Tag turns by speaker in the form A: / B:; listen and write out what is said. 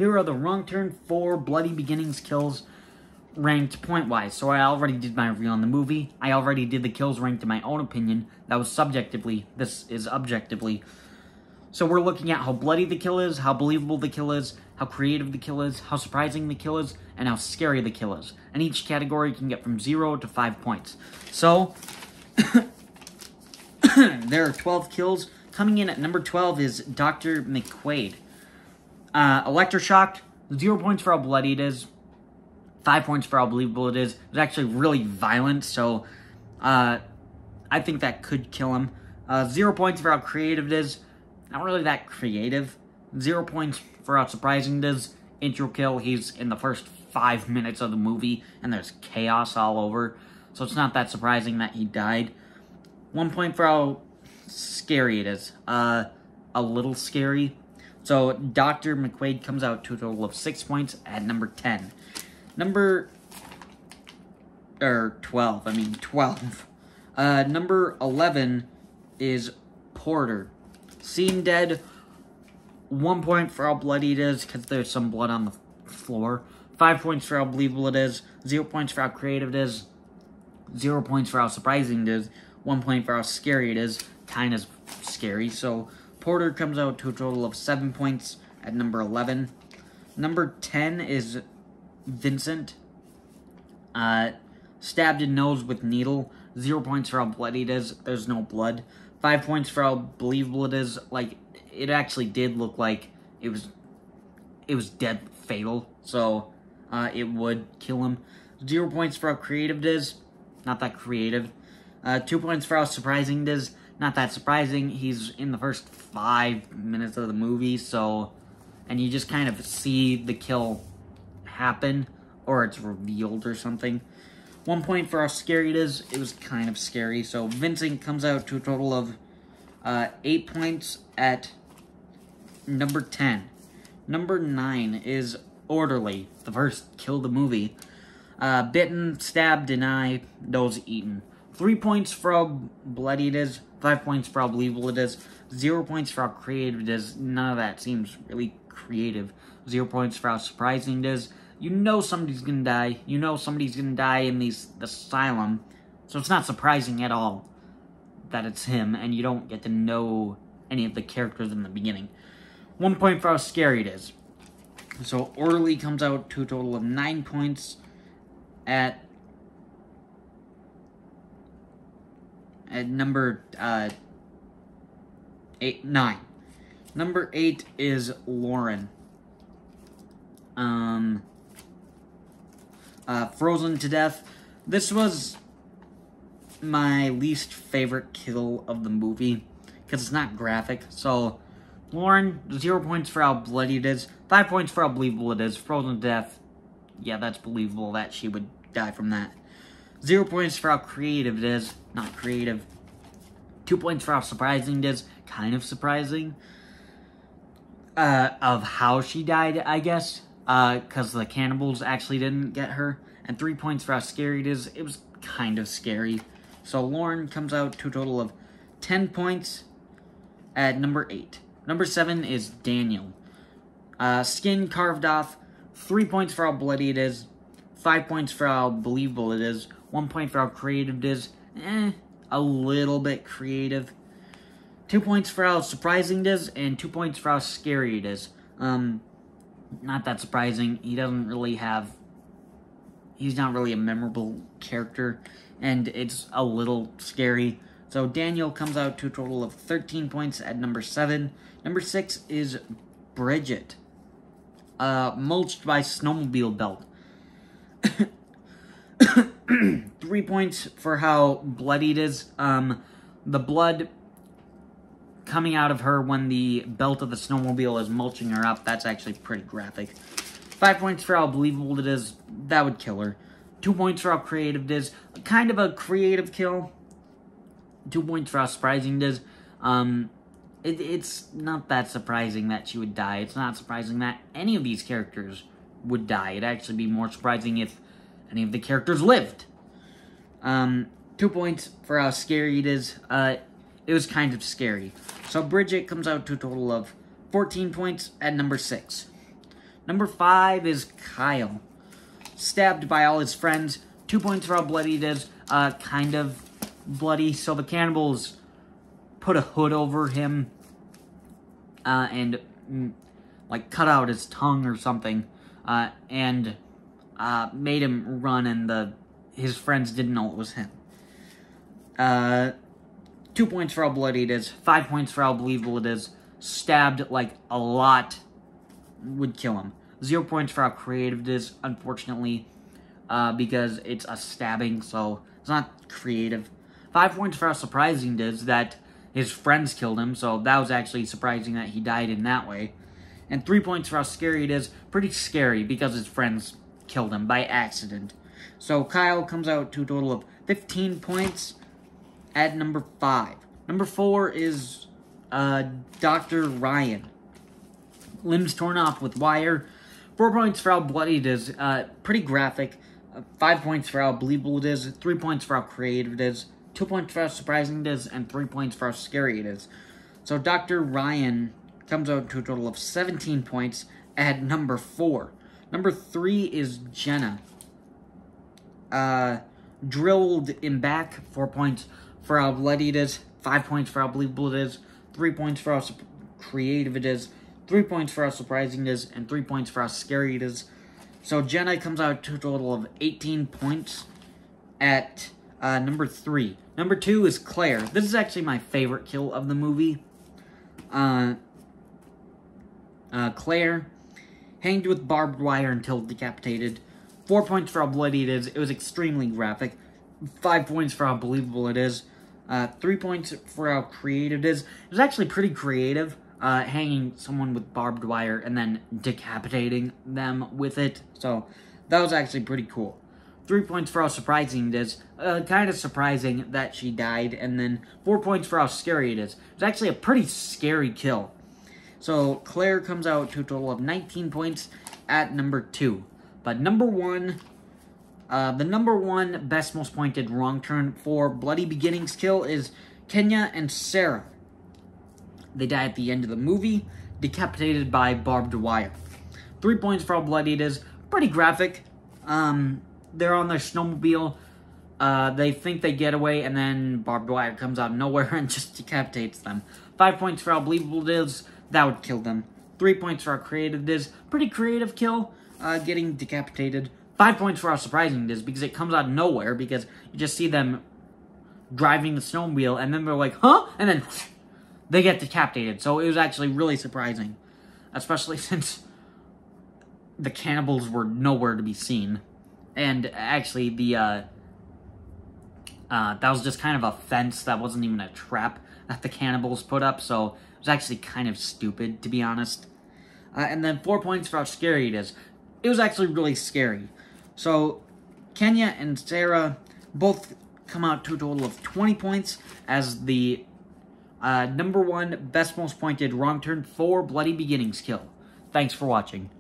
A: Here are the Wrong Turn 4 Bloody Beginnings kills ranked point-wise. So I already did my review on the movie. I already did the kills ranked in my own opinion. That was subjectively. This is objectively. So we're looking at how bloody the kill is, how believable the kill is, how creative the kill is, how surprising the kill is, and how scary the kill is. And each category can get from 0 to 5 points. So, there are 12 kills. Coming in at number 12 is Dr. McQuaid. Electroshocked, 0 points for how bloody it is, 5 points for how believable it is. It's actually really violent, so I think that could kill him. 0 points for how creative it is. Not really that creative. 0 points for how surprising it is. Intro kill, he's in the first 5 minutes of the movie, and there's chaos all over. So it's not that surprising that he died. 1 point for how scary it is. A little scary. So Dr. McQuaid comes out to a total of 6 points at number 10. Number 12. Number 11 is Porter. Seen dead, 1 point for how bloody it is, because there's some blood on the floor. 5 points for how believable it is. 0 points for how creative it is. 0 points for how surprising it is. 1 point for how scary it is. Kind of scary. So Porter comes out to a total of 7 points at number 11. Number 10 is Vincent. Stabbed in nose with needle. 0 points for how bloody it is. There's no blood. 5 points for how believable it is. Like, it actually did look like it was dead fatal. So, it would kill him. 0 points for how creative it is. Not that creative. 2 points for how surprising it is. Not that surprising. He's in the first 5 minutes of the movie, so... And you just kind of see the kill happen, or it's revealed or something. 1 point for how scary it is. It was kind of scary. So Vincent comes out to a total of 8 points at number 10. Number 9 is Orderly, the first kill of the movie. Bitten, stabbed, deny, nose eaten. 3 points for how bloody it is. 5 points for how believable it is. 0 points for how creative it is. None of that seems really creative. 0 points for how surprising it is. You know somebody's gonna die. You know somebody's gonna die in the asylum. So it's not surprising at all that it's him, and you don't get to know any of the characters in the beginning. 1 point for how scary it is. So Orderly comes out to a total of 9 points at number 9. Number 8 is Lauren. Frozen to death. This was my least favorite kill of the movie, because it's not graphic. So, Lauren, 0 points for how bloody it is, 5 points for how believable it is. Frozen to death, yeah, that's believable that she would die from that. 0 points for how creative it is, not creative. 2 points for how surprising it is, kind of surprising. Of how she died, I guess, because the cannibals actually didn't get her. And 3 points for how scary it is. It was kind of scary. So Lauren comes out to a total of 10 points at number 8. Number 7 is Daniel. Skin carved off. 3 points for how bloody it is. 5 points for how believable it is. 1 point for how creative it is. A little bit creative. 2 points for how surprising it is, and 2 points for how scary it is. Not that surprising. He doesn't really have... He's not really a memorable character, and it's a little scary. So Daniel comes out to a total of 13 points at number 7. Number 6 is Bridget. Mulched by snowmobile belt. 3 points for how bloody it is. The blood coming out of her when the belt of the snowmobile is mulching her up, that's actually pretty graphic. 5 points for how believable it is. That would kill her. 2 points for how creative it is. Kind of a creative kill. 2 points for how surprising it is. It's not that surprising that she would die. It's not surprising that any of these characters would die. It'd actually be more surprising if any of the characters lived. 2 points for how scary it is. It was kind of scary. So Bridget comes out to a total of 14 points at number 6. Number 5 is Kyle. Stabbed by all his friends. 2 points for how bloody it is. Kind of bloody. So the cannibals put a hood over him and like cut out his tongue or something and made him run, and his friends didn't know it was him. 2 points for how bloody it is. 5 points for how believable it is. Stabbed like a lot would kill him. 0 points for how creative it is, unfortunately, because it's a stabbing, so it's not creative. 5 points for how surprising it is that his friends killed him, so that was actually surprising that he died in that way. And 3 points for how scary it is. Pretty scary because his friends killed him by accident. So Kyle comes out to a total of 15 points at number 5. Number 4 is Dr. Ryan. Limbs torn off with wire. 4 points for how bloody it is. Pretty graphic. 5 points for how believable it is. 3 points for how creative it is. 2 points for how surprising it is. And 3 points for how scary it is. So Dr. Ryan comes out to a total of 17 points at number 4. Number 3 is Jenna. Drilled in back. 4 points for how bloody it is. 5 points for how believable it is. 3 points for how creative it is. 3 points for how surprising it is. And 3 points for how scary it is. So Jenna comes out to a total of 18 points at number 3. Number 2 is Claire. This is actually my favorite kill of the movie. Claire, hanged with barbed wire until decapitated. 4 points for how bloody it is. It was extremely graphic. 5 points for how believable it is. 3 points for how creative it is. It was actually pretty creative, hanging someone with barbed wire and then decapitating them with it. So that was actually pretty cool. 3 points for how surprising it is. Kind of surprising that she died. And then 4 points for how scary it is. It's actually a pretty scary kill. So Claire comes out to a total of 19 points at number 2. But number 1, the number 1 best most pointed wrong turn for Bloody Beginnings kill is Kenya and Sarah. They die at the end of the movie, decapitated by barbed wire. 3 points for how bloody it is. Pretty graphic. They're on their snowmobile. They think they get away, and then barbed wire comes out of nowhere and just decapitates them. 5 points for how believable it is. That would kill them. 3 points for how creative it is. Pretty creative kill, getting decapitated. 5 points for how surprising it is, because it comes out of nowhere, because you just see them driving the snowmobile, and then they're like, huh? And then they get decapitated. So it was actually really surprising, especially since the cannibals were nowhere to be seen. And actually, that was just kind of a fence. That wasn't even a trap that the cannibals put up, so it was actually kind of stupid, to be honest. And then 4 points for how scary it is. It was actually really scary. So Kenya and Sarah both come out to a total of 20 points as the number 1 best most pointed wrong turn for Bloody Beginnings kill. Thanks for watching.